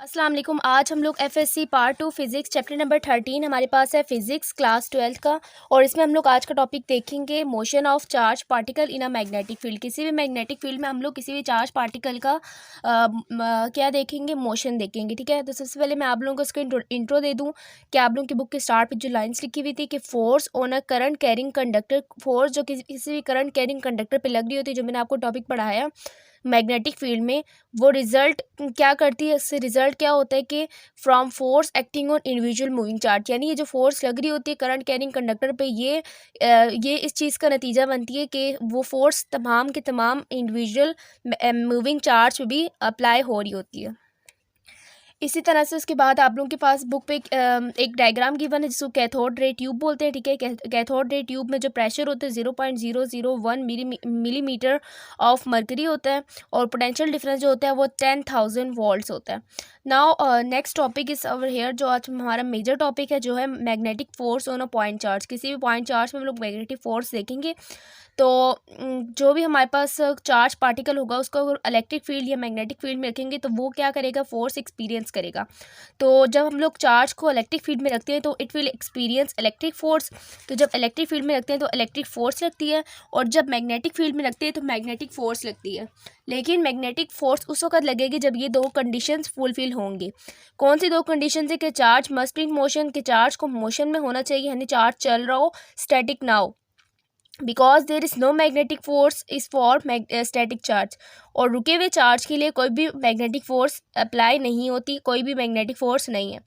अस्सलाम वालेकुम। आज हम लोग FSc part 2 physics chapter number 13 हमारे पास है फ़िज़िक्स क्लास 12 का। और इसमें हम लोग आज का टॉपिक देखेंगे motion of charge particle in a magnetic field. किसी भी मैग्नेटिक फील्ड में हम लोग किसी भी चार्ज पार्टिकल का क्या देखेंगे, मोशन देखेंगे। ठीक है, तो सबसे पहले मैं आप लोगों को इसका इंट्रो दे दूँ कि आप लोगों की बुक के स्टार्ट पर जो लाइन्स लिखी हुई थी कि force on a current carrying conductor, force जो किसी भी करंट कैरिंग कंडक्टर पर लग रही होती है, जो मैंने आपको टॉपिक पढ़ाया मैग्नेटिक फील्ड में, वो रिजल्ट क्या करती है, इससे रिजल्ट क्या होता है कि from force acting on individual moving charge, यानी ये जो फोर्स लग रही होती है करंट कैरिंग कंडक्टर पे, ये इस चीज़ का नतीजा बनती है कि वो फोर्स तमाम के तमाम इंडिविजुअल मूविंग चार्ज पे भी अप्लाई हो रही होती है। इसी तरह से उसके बाद आप लोगों के पास बुक पे एक डायग्राम गिवन है जिसको कैथोड रे ट्यूब बोलते हैं। ठीक है, कैथोड रे ट्यूब में जो प्रेशर होता है 0.001 मिलीमीटर ऑफ मर्करी होता है और पोटेंशियल डिफरेंस जो होता है वो 10,000 वोल्ट्स होता है। Now next topic is over here, जो आज हमारा मेजर टॉपिक है, जो है magnetic force on a point charge. किसी भी पॉइंट चार्ज में हम लोग मैग्नेटिक फोर्स देखेंगे तो जो भी हमारे पास चार्ज पार्टिकल होगा उसको अगर इलेक्ट्रिक फील्ड या मैग्नेटिक फील्ड में रखेंगे तो वो क्या करेगा, फोर्स एक्सपीरियंस करेगा। तो जब हम लोग चार्ज को इलेक्ट्रिक फील्ड में रखते हैं तो it will experience electric force. तो जब इलेक्ट्रिक फील्ड में रखते हैं तो इलेक्ट्रिक फोर्स लगती है, और जब मैग्नेटिक फील्ड में रखते हैं तो मैग्नेटिक फोर्स लगती है। लेकिन मैग्नेटिक फोर्स उस वक्त लगेगी जब ये दो कंडीशंस फुलफिल होंगी। कौन सी दो कंडीशन है कि charge must be in motion, के चार्ज को मोशन में होना चाहिए, यानी चार्ज चल रहा हो, स्टैटिक ना हो, because there is no magnetic force is for static charge. और रुके हुए चार्ज के लिए कोई भी मैग्नेटिक फोर्स अप्लाई नहीं होती, कोई भी मैग्नेटिक फोर्स नहीं है।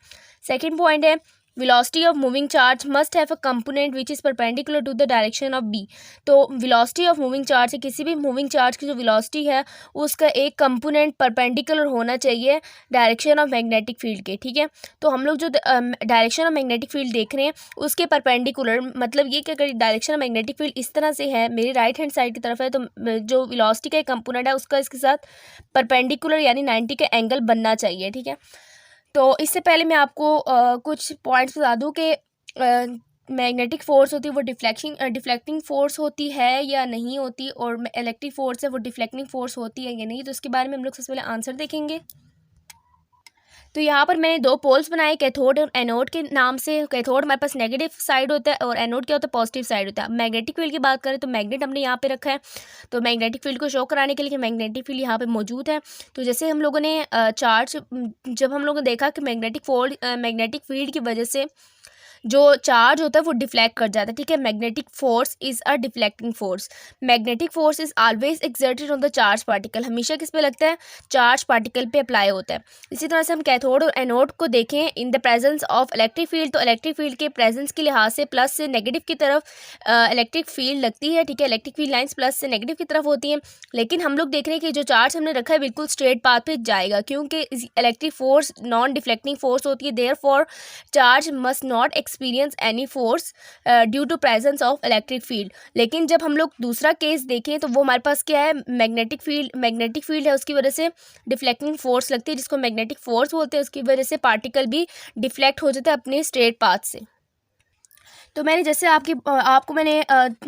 सेकेंड पॉइंट है velocity of moving charge must have a component which is perpendicular to the direction of b। तो velocity of moving charge, किसी भी moving charge की जो velocity है उसका एक component perpendicular होना चाहिए direction of magnetic field के। ठीक है, तो हम लोग जो direction of magnetic field देख रहे हैं उसके perpendicular, मतलब ये कि अगर direction of magnetic field इस तरह से है, मेरी राइट हैंड साइड की तरफ है, तो जो velocity का एक component है उसका इसके साथ perpendicular यानी 90 का एंगल बनना चाहिए। ठीक है, तो इससे पहले मैं आपको कुछ पॉइंट्स बता दूं कि मैग्नेटिक फोर्स होती है वो डिफ्लेक्टिंग फोर्स होती है या नहीं होती, और इलेक्ट्रिक फोर्स है वो डिफ्लेक्टिंग फोर्स होती है या नहीं। तो इसके बारे में हम लोग सबसे पहले आंसर देखेंगे। तो यहाँ पर मैंने दो पोल्स बनाए, कैथोड और एनोड के नाम से। कैथोड हमारे पास नेगेटिव साइड होता है और एनोड क्या होता है, पॉजिटिव साइड होता है। मैग्नेटिक फील्ड की बात करें तो मैग्नेट हमने यहाँ पे रखा है, तो मैग्नेटिक फील्ड को शो कराने के लिए मैग्नेटिक फील्ड यहाँ पे मौजूद है। तो जैसे हम लोगों ने जब हम लोगों ने देखा कि मैग्नेटिक फील्ड की वजह से जो चार्ज होता है वो डिफ्लेक्ट कर जाता है। ठीक है, magnetic force is a deflecting force. Magnetic force is always exerted on the charge particle, हमेशा किस पे लगता है, चार्ज पार्टिकल पे अप्लाई होता है। इसी तरह से हम कैथोड और एनोड को देखें in the presence of electric field, तो इलेक्ट्रिक फील्ड के प्रेजेंस के लिहाज से प्लस से नेगेटिव की तरफ इलेक्ट्रिक फील्ड लगती है। ठीक है, इलेक्ट्रिक फील्ड लाइन्स प्लस से नेगेटिव की तरफ होती हैं। लेकिन हम लोग देख रहे हैं कि जो चार्ज हमने रखा है बिल्कुल स्ट्रेट पाथ पे जाएगा, क्योंकि electric force non deflecting force होती है। Therefore charge must not experience any force due to presence of electric field. लेकिन जब हम लोग दूसरा केस देखें तो वो हमारे पास क्या है, मैग्नेटिक फील्ड है, उसकी वजह से डिफ्लेक्टिंग फोर्स लगती है जिसको मैग्नेटिक फोर्स बोलते हैं। उसकी वजह से पार्टिकल भी डिफ्लेक्ट हो जाता है अपने स्ट्रेट पाथ से। तो मैंने जैसे आपको मैंने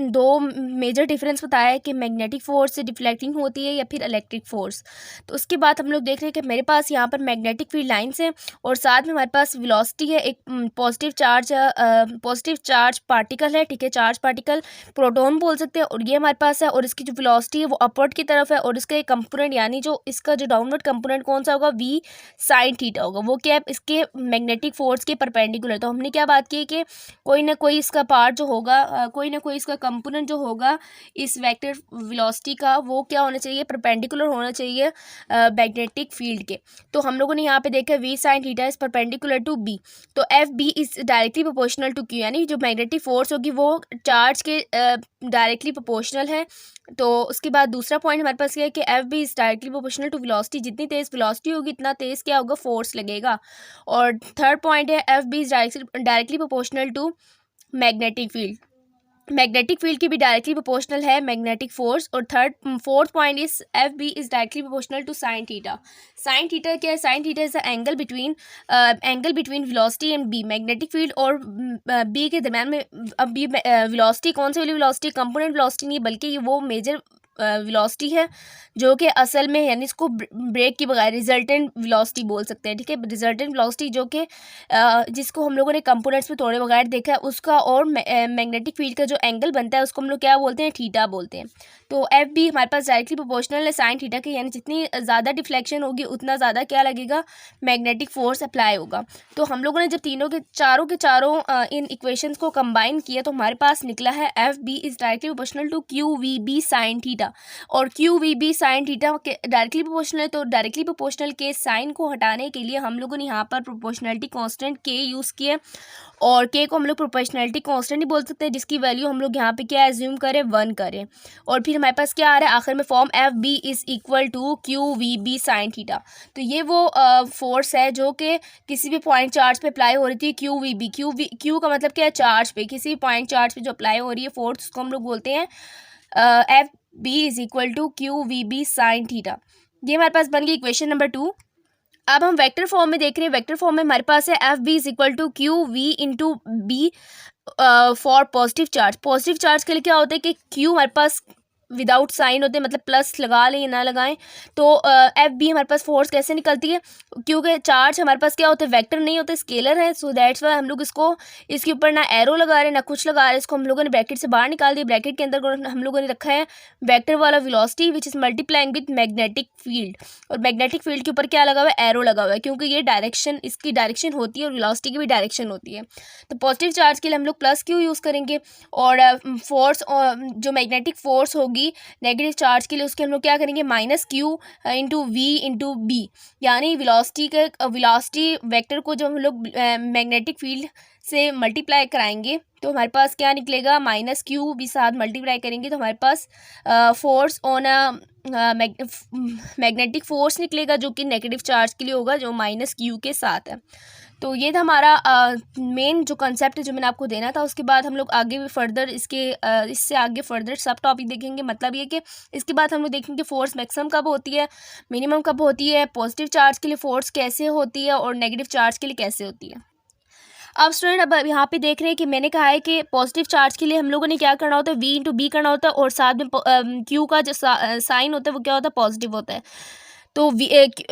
दो मेजर डिफरेंस बताया है कि मैग्नेटिक फोर्स से डिफ्लेक्टिंग होती है या फिर इलेक्ट्रिक फोर्स। तो उसके बाद हम लोग देख रहे हैं कि मेरे पास यहाँ पर मैग्नेटिक फील्ड लाइन्स हैं और साथ में हमारे पास वेलोसिटी है, एक पॉजिटिव चार्ज पार्टिकल है। ठीक है, चार्ज पार्टिकल प्रोटॉन बोल सकते हैं, और ये हमारे पास है, और इसकी जो वेलोसिटी है वो अपवर्ड की तरफ है, और इसका एक कंपोनेंट यानी जो इसका जो डाउनवर्ड कंपोनेंट कौन सा होगा, v sin थीटा होगा। वो क्या है, इसके मैग्नेटिक फोर्स के परपेंडिकुलर। तो हमने क्या बात की कि कोई ना कोई इसका पार्ट जो होगा, कोई ना कोई इसका कंपोनेंट जो होगा इस वेक्टर वेलोसिटी का, वो क्या होना चाहिए, परपेंडिकुलर होना चाहिए मैग्नेटिक फील्ड के। तो हम लोगों ने यहाँ पे देखा v sin theta is perpendicular to b, तो F B is directly proportional to q, यानी जो मैग्नेटिक फोर्स होगी वो चार्ज के डायरेक्टली प्रोपोर्शनल है। तो उसके बाद दूसरा पॉइंट हमारे पास ये है कि F B is directly proportional to velocity, जितनी तेज वेलोसिटी होगी इतना तेज क्या होगा, फोर्स लगेगा। और थर्ड पॉइंट है F B is directly proportional to magnetic field, magnetic field की भी डायरेक्टली प्रोपोर्शनल है मैग्नेटिक फोर्स। और fourth point is F B is directly proportional to sine theta. Sine theta क्या है, sine theta is the angle between velocity and B, magnetic field और B के दरम्यान में। अब बी वेलोसिटी कौन सी वाली वेलोसिटी, कंपोनेंट वेलोसिटी नहीं, बल्कि वो मेजर वेलोसिटी है जो कि असल में यानी इसको ब्रेक के बगैर रिजल्टेंट वेलोसिटी बोल सकते हैं, ठीक है। रिजल्टेंट वेलोसिटी जो कि जिसको हम लोगों ने कंपोनेंट्स में तोड़े बगैर देखा है उसका, और मैग्नेटिक फील्ड का जो एंगल बनता है उसको हम लोग क्या बोलते हैं, थीटा बोलते हैं। तो एफ बी हमारे पास डायरेक्टली प्रोपोर्शनल है साइन थीटा के, यानी जितनी ज़्यादा डिफ्लेक्शन होगी उतना ज़्यादा क्या लगेगा, मैग्नेटिक फोर्स अप्लाई होगा। तो हम लोगों ने जब तीनों के चारों इन इक्वेशंस को कंबाइन किया तो हमारे पास निकला है F B is directly proportional to Q we B sine theta. और q we B sine theta के डायरेक्टली प्रोपोर्शनल है, तो डायरेक्टली प्रोपोर्शनल के साइन को हटाने के लिए हम लोगों ने यहाँ पर प्रोपोर्शनलिटी कांस्टेंट के यूज़ किया, और के को हम लोग प्रोपोर्शनलिटी कांस्टेंट ही बोल सकते हैं, जिसकी वैल्यू हम लोग यहाँ पे क्या एज्यूम करें, 1 करें। और फिर हमारे पास क्या आ रहा है आखिर में form, F B is equal to Q we B sine theta. तो ये वो फोर्स है जो कि किसी भी पॉइंट चार्ज पे अप्लाई हो रही थी, क्यू वी बी, क्यू का मतलब क्या है, चार्ज पे, किसी भी पॉइंट चार्ज पे जो अप्लाई हो रही है फोर्स, उसको हम लोग बोलते हैं F B is equal to Q we B sine theta. ये हमारे पास बन गई इक्वेशन नंबर 2। अब हम वेक्टर फॉर्म में देख रहे हैं, वेक्टर फॉर्म में हमारे पास है F B is equal to Q V into B for positive charge. Positive charge के लिए क्या होता है कि क्यू हमारे पास विदाउट साइन होते हैं, मतलब प्लस लगा लें या ना लगाएं, तो एफ बी हमारे पास फोर्स कैसे निकलती है, क्योंकि चार्ज हमारे पास क्या होता है, वेक्टर नहीं होता, स्केलर है। सो दैट्स वाई हम लोग इसको इसके ऊपर ना एरो लगा रहे हैं ना कुछ लगा रहे हैं, इसको हम लोगों ने ब्रैकेट से बाहर निकाल दिया। ब्रैकेट के अंदर हम लोगों ने रखा है वेक्टर वाला velocity which is multiplying with magnetic field, और मैग्नेटिक फील्ड के ऊपर क्या लगा हुआ है, एरो लगा हुआ है, क्योंकि ये डायरेक्शन, इसकी डायरेक्शन होती है और वेलोसिटी की भी डायरेक्शन होती है। तो पॉजिटिव चार्ज के लिए हम लोग प्लस क्यू यूज़ करेंगे, और फोर्स जो मैग्नेटिक फोर्स होगी नेगेटिव चार्ज के लिए उसके हम लोग क्या करेंगे, minus Q into V into B, यानी वेलोसिटी वेक्टर को जब हम लोग मैग्नेटिक फील्ड से मल्टीप्लाई कराएंगे तो हमारे पास क्या निकलेगा, माइनस क्यू भी साथ मल्टीप्लाई करेंगे तो हमारे पास फोर्स ऑन मैग्नेटिक फोर्स निकलेगा, जो कि नेगेटिव चार्ज के लिए होगा, जो माइनस क्यू के साथ है। तो ये था हमारा मेन जो कंसेप्ट है जो मैंने आपको देना था। उसके बाद हम लोग आगे भी फर्दर इससे आगे फर्दर सब टॉपिक देखेंगे। मतलब ये कि इसके बाद हम लोग देखेंगे फोर्स मैक्सिमम कब होती है, मिनिमम कब होती है, पॉजिटिव चार्ज के लिए फोर्स कैसे होती है और नेगेटिव चार्ज के लिए कैसे होती है। अब स्टूडेंट अब यहाँ पे देख रहे हैं कि मैंने कहा है कि पॉजिटिव चार्ज के लिए हम लोगों ने क्या करना होता है, वी इंटू बी करना होता है, और साथ में क्यू का जो साइन होता है वो क्या होता है, पॉजिटिव होता है। तो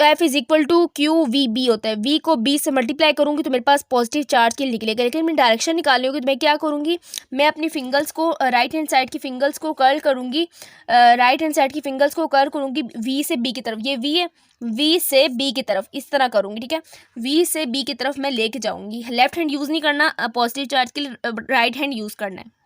F is equal to Q we B होता है, वी को बी से मल्टीप्लाई करूंगी तो मेरे पास पॉजिटिव चार्ज के लिए निकलेगा। लेकिन मैं डायरेक्शन निकालनी होगी तो मैं क्या करूंगी, मैं अपनी फिंगर्स को राइट हैंड साइड की फिंगर्स को कर्ल करूंगी, राइट हैंड साइड की फिंगर्स को कर्ल करूंगी वी से बी की तरफ, ये वी है, वी से बी की तरफ इस तरह करूंगी, ठीक है, वी से बी की तरफ मैं लेके जाऊंगी। लेफ्ट हैंड यूज़ नहीं करना पॉजिटिव चार्ज के लिए, राइट हैंड यूज़ करना है।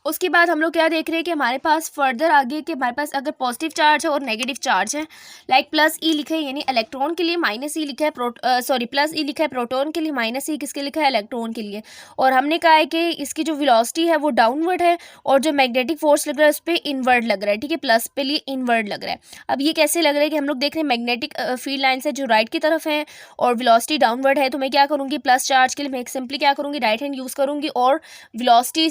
उसके बाद हम लोग क्या देख रहे हैं कि हमारे पास फर्दर आगे कि हमारे पास अगर पॉजिटिव चार्ज है और नेगेटिव चार्ज है, लाइक प्लस ई लिखा है यानी इलेक्ट्रॉन के लिए, माइनस ई लिखा है प्लस ई लिखा है प्रोटॉन के लिए, माइनस ई किसके लिखा है, इलेक्ट्रॉन के लिए। और हमने कहा है कि इसकी जो वेलोसिटी है वो डाउनवर्ड है और जो मैग्नेटिक फोर्स लग रहा है उस पर इनवर्ड लग रहा है, ठीक है, प्लस पे लिए इनवर्ड लग रहा है। अब ये कैसे लग रहा है कि हम लोग देख रहे हैं मैग्नेटिक फील्ड लाइन से जो राइट की तरफ है और वेलोसिटी डाउनवर्ड है, तो मैं क्या करूँगी, प्लस चार्ज के लिए मैं सिंपली क्या करूँगी, राइट हैंड यूज़ करूँगी और वेलोसिटी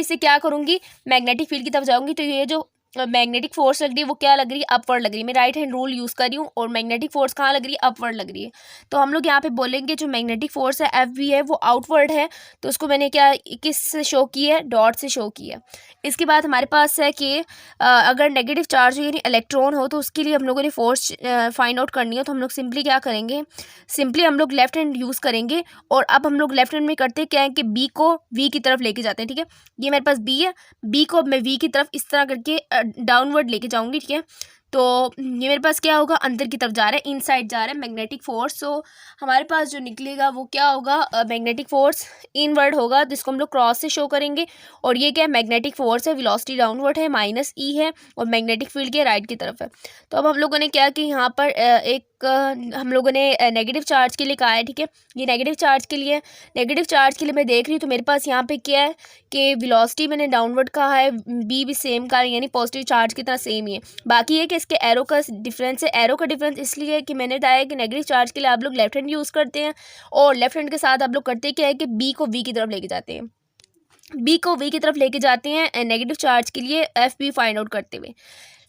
से क्या करूँगी, मैग्नेटिक फील्ड की तरफ जाऊँगी। तो ये जो मैग्नेटिक फोर्स लग रही है वो क्या लग रही है, अपवर्ड लग रही है। मैं राइट हैंड रूल यूज़ कर रही हूँ और मैग्नेटिक फोर्स कहाँ लग रही है, अपवर्ड लग रही है। तो हम लोग यहाँ पे बोलेंगे जो मैग्नेटिक फोर्स है एफ वी है वो आउटवर्ड है, तो उसको मैंने क्या किस से शो की है, डॉट से शो की है। इसके बाद हमारे पास है कि अगर नेगेटिव चार्ज हो यानी इलेक्ट्रॉन हो तो उसके लिए हम लोगों ने फोर्स फाइंड आउट करनी है। तो हम लोग सिंपली क्या करेंगे, सिंपली हम लोग लेफ्ट हैंड यूज़ करेंगे, और अब हम लोग लेफ्ट हैंड में करते क्या है कि बी को वी की तरफ लेके जाते हैं, ठीक है, ये मेरे पास बी है, बी को मैं वी की तरफ इस तरह करके डाउनवर्ड लेके जाऊंगी, ठीक है। तो ये मेरे पास क्या होगा, अंदर की तरफ जा रहा है, इनसाइड जा रहा है मैग्नेटिक फोर्स। सो हमारे पास जो निकलेगा वो क्या होगा, मैग्नेटिक फोर्स इनवर्ड होगा, तो इसको हम लोग क्रॉस से शो करेंगे। और ये क्या है, मैग्नेटिक फोर्स है, वेलोसिटी डाउनवर्ड है, माइनस ई है, और मैग्नेटिक फील्ड के राइट की तरफ है। तो अब हम लोगों ने क्या कि यहाँ पर हम लोगों ने नेगेटिव चार्ज के लिए कहा है, ठीक है, ये नेगेटिव चार्ज के लिए मैं देख रही हूँ। तो मेरे पास यहाँ पे क्या है कि वेलोसिटी मैंने डाउनवर्ड कहा है, बी भी सेम का है, यानी पॉजिटिव चार्ज की तरह सेम ही है। बाकी ये कि इसके एरो का डिफरेंस है। एरो का डिफरेंस इसलिए है कि मैंने बताया कि नेगेटिव चार्ज के लिए आप लोग लेफ्ट हैंड यूज़ करते हैं और लेफ्ट हैंड के साथ आप लोग करते क्या है कि बी को वी की तरफ लेके जाते हैं, बी को वी की तरफ लेके जाते हैं नेगेटिव चार्ज के लिए एफ बी फाइंड आउट करते हुए।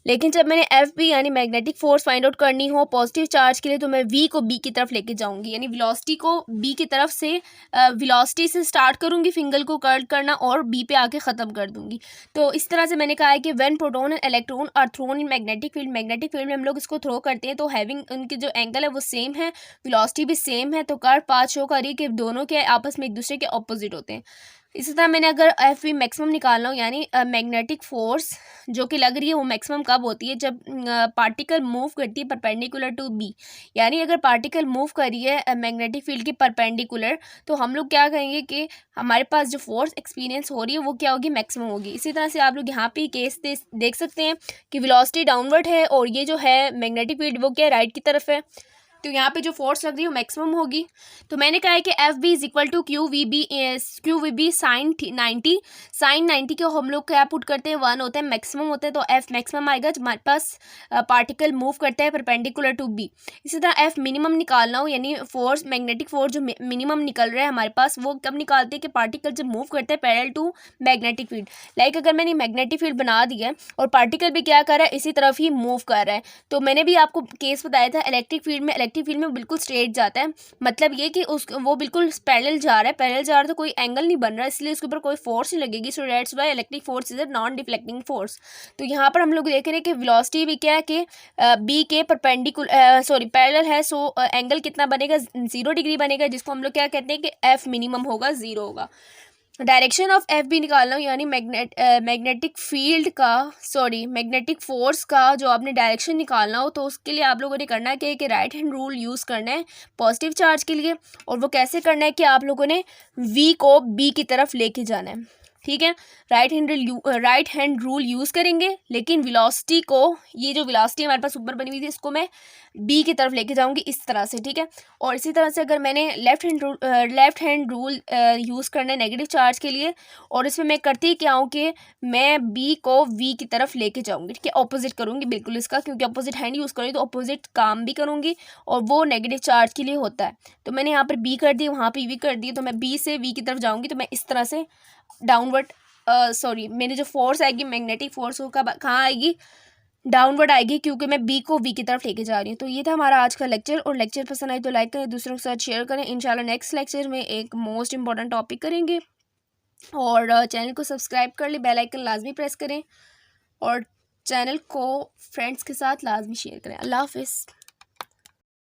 लेकिन जब मैंने एफ बी यानी मैग्नेटिक फोर्स फाइंड आउट करनी हो पॉजिटिव चार्ज के लिए, तो मैं वी को बी की तरफ लेके जाऊंगी, यानी वेलोसिटी को बी की तरफ से वेलोसिटी से स्टार्ट करूंगी फिंगर को कर्ल करना और बी पे आके ख़त्म कर दूंगी। तो इस तरह से मैंने कहा है कि when proton and electron are thrown in magnetic field में हम लोग इसको थ्रो करते हैं तो हैविंग उनकी जो एंगल है वो सेम है, वेलोसिटी भी सेम है, तो कर्व पाथ शो करिए कि दोनों के आपस में एक दूसरे के ऑपोजिट होते हैं। इसी तरह मैंने अगर एफ वी मैक्सिमम निकालना हो यानी मैग्नेटिक फोर्स जो कि लग रही है वो मैक्सिमम कब होती है, जब पार्टिकल मूव करती है परपेंडिकुलर टू बी, यानी अगर पार्टिकल मूव करी है मैग्नेटिक फील्ड के परपेंडिकुलर, तो हम लोग क्या कहेंगे कि हमारे पास जो फोर्स एक्सपीरियंस हो रही है वो क्या होगी, मैक्सिमम होगी। इसी तरह से आप लोग यहाँ पे केस देख सकते हैं कि वेलोसिटी डाउनवर्ड है और ये जो है मैग्नेटिक फील्ड वो क्या राइट की तरफ है, तो यहाँ पे जो फोर्स लग रही है वो मैक्सिमम होगी। तो मैंने कहा है कि F B is equal to Q we B sine 90। Sine 90 को हम लोग क्या पुट करते हैं, 1 होता है, मैक्सिमम होता है, तो एफ मैक्सिमम आएगा जब हमारे पास पार्टिकल मूव करता है परपेंडिकुलर टू बी। इसी तरह एफ मिनिमम निकालना हो यानी फोर्स मैग्नेटिक फोर्स जो मिनिमम निकल रहा है हमारे पास वो कब निकालते हैं कि पार्टिकल जब मूव करते हैं parallel to magnetic field. Like अगर मैंने मैग्नेटिक फील्ड बना दिया है और पार्टिकल भी क्या कर रहा है, इसी तरफ ही मूव कर रहा है, तो मैंने भी आपको केस बताया था इलेक्ट्रिक फील्ड में बिल्कुल स्ट्रेट जाता है, मतलब ये कि उस वो बिल्कुल पैरेलल जा रहा है, पैरेलल जा रहा है तो कोई एंगल नहीं बन रहा है, इसलिए उसके ऊपर कोई फोर्स नहीं लगेगी, so that's why electric force is a non deflecting force. तो यहाँ पर हम लोग देख रहे हैं कि वेलोसिटी भी क्या है कि बी के परपेंडिकुलर पैरेलल है, सो एंगल कितना बनेगा, 0 डिग्री बनेगा, जिसको हम लोग क्या कहते हैं कि एफ मिनिमम होगा, 0 होगा। डायरेक्शन ऑफ एफ बी निकालना हो यानी मैग्नेटिक फील्ड का मैग्नेटिक फोर्स का जो आपने डायरेक्शन निकालना हो, तो उसके लिए आप लोगों ने करना है कि राइट हैंड रूल यूज़ करना है पॉजिटिव चार्ज के लिए, और वो कैसे करना है कि आप लोगों ने वी को बी की तरफ लेके जाना है, ठीक है। राइट हैंड रूल यूज़ करेंगे, लेकिन वेलोसिटी को, ये जो वेलोसिटी हमारे पास ऊपर बनी हुई थी इसको मैं बी की तरफ लेके जाऊंगी इस तरह से, ठीक है। और इसी तरह से अगर मैंने लेफ्ट हैंड रूल यूज़ करना है नेगेटिव चार्ज के लिए, और इसमें मैं करती क्या हूँ कि मैं बी को वी की तरफ लेके जाऊंगी, ठीक है, ऑपोजिट करूँगी बिल्कुल इसका, क्योंकि ऑपोजिट हैंड यूज़ करूँगी तो ऑपोजिट काम भी करूँगी और वो नेगेटिव चार्ज के लिए होता है। तो मैंने यहाँ पर बी कर दी, वहाँ पर वी कर दी, तो मैं बी से वी की तरफ जाऊँगी, तो मैं इस तरह से डाउनवर्ड मेरी जो फोर्स आएगी मैग्नेटिक फोर्स वो कहाँ आएगी, डाउनवर्ड आएगी, क्योंकि मैं बी को वी की तरफ लेके जा रही हूँ। तो ये था हमारा आज का लेक्चर, और लेक्चर पसंद आए तो लाइक करें, दूसरों के साथ शेयर करें। इंशाल्लाह नेक्स्ट लेक्चर में एक मोस्ट इंपॉर्टेंट टॉपिक करेंगे, और चैनल को सब्सक्राइब कर ले, बेल आइकन लाजमी प्रेस करें, और चैनल को फ्रेंड्स के साथ लाजमी शेयर करें। अल्लाह हाफिज़।